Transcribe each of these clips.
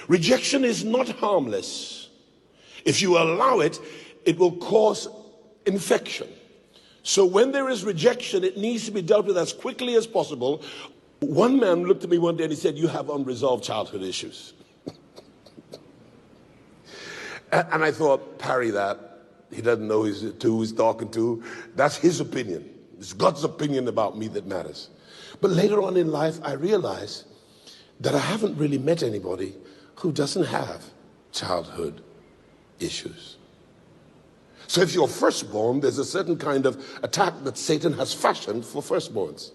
Rejection is not harmless. If you allow it, it will cause infection. So when there is rejection, it needs to be dealt with as quickly as possible. One man looked at me one day and he said, "You have unresolved childhood issues." And I thought, parry that. He doesn't know who he's talking to. That's his opinion. It's God's opinion about me that matters. But later on in life, I realized that I haven't really met anybody who doesn't have childhood issues. So if you're firstborn, there's a certain kind of attack that Satan has fashioned for firstborns.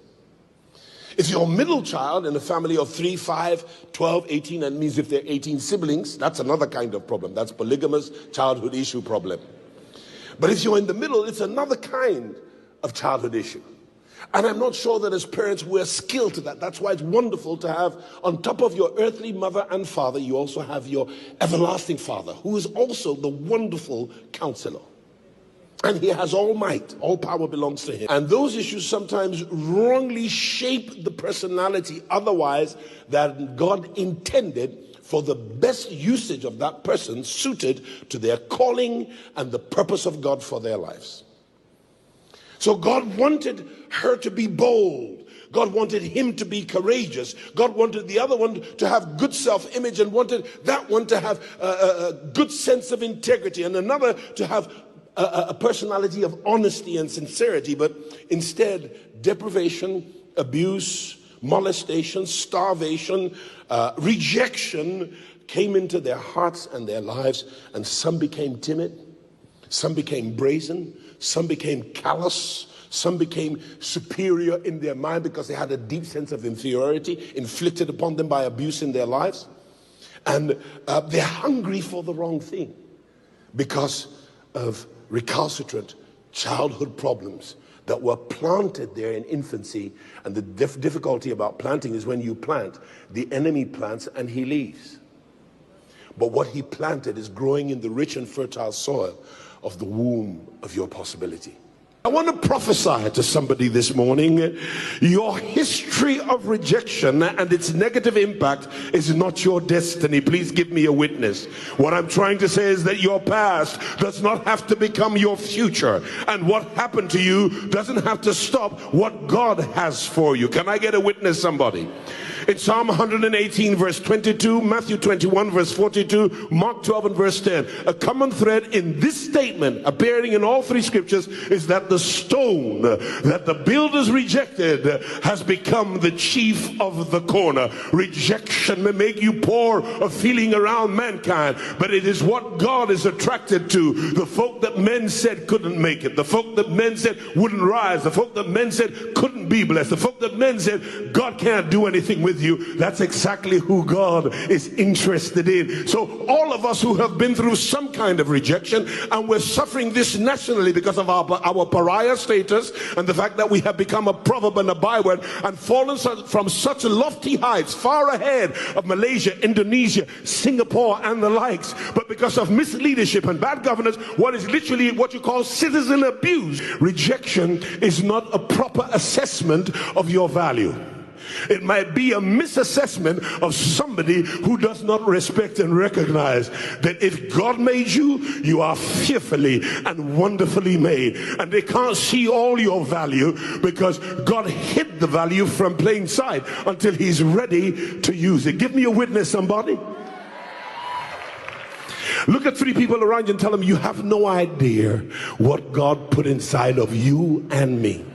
If you're a middle child in a family of 3, 5, 12, 18, that means if there are 18 siblings, that's another kind of problem. That's polygamous childhood issue problem. But if you're in the middle, it's another kind of childhood issue. And I'm not sure that as parents we're skilled to that. That's why it's wonderful to have, on top of your earthly mother and father, you also have your everlasting Father, who is also the wonderful counselor. And he has all might, all power belongs to him. And those issues sometimes wrongly shape the personality otherwise than God intended for the best usage of that person suited to their calling and the purpose of God for their lives. So God wanted her to be bold. God wanted him to be courageous. God wanted the other one to have good self-image and wanted that one to have a good sense of integrity and another to have a personality of honesty and sincerity. But instead, deprivation, abuse, molestation, starvation, rejection came into their hearts and their lives, and some became timid, some became brazen, some became callous, some became superior in their mind because they had a deep sense of inferiority inflicted upon them by abuse in their lives. And they're hungry for the wrong thing because of recalcitrant childhood problems that were planted there in infancy. And the difficulty about planting is when you plant, the enemy plants and he leaves. But what he planted is growing in the rich and fertile soil of the womb of your possibility. I want to prophesy to somebody this morning. Your history of rejection and its negative impact is not your destiny. Please give me a witness. What I'm trying to say is that your past does not have to become your future. And what happened to you doesn't have to stop what God has for you. Can I get a witness, somebody? In Psalm 118 verse 22, Matthew 21 verse 42, Mark 12 and verse 10, a common thread in this statement appearing in all three scriptures is that the stone that the builders rejected has become the chief of the corner. Rejection may make you poor of feeling around mankind, but it is what God is attracted to. The folk that men said couldn't make it, the folk that men said wouldn't rise, the folk that men said couldn't be blessed, the folk that men said God can't do anything with you. That's exactly who God is interested in. So all of us who have been through some kind of rejection, and we're suffering this nationally because of our pariah status and the fact that we have become a proverb and a byword and fallen from such lofty heights far ahead of Malaysia, Indonesia, Singapore and the likes, but because of misleadership and bad governance, what is literally what you call citizen abuse. Rejection is not a proper assessment of your value. It might be a misassessment of somebody who does not respect and recognize that if God made you, you are fearfully and wonderfully made. And they can't see all your value because God hid the value from plain sight until he's ready to use it. Give me a witness, somebody. Look at three people around you and tell them you have no idea what God put inside of you and me.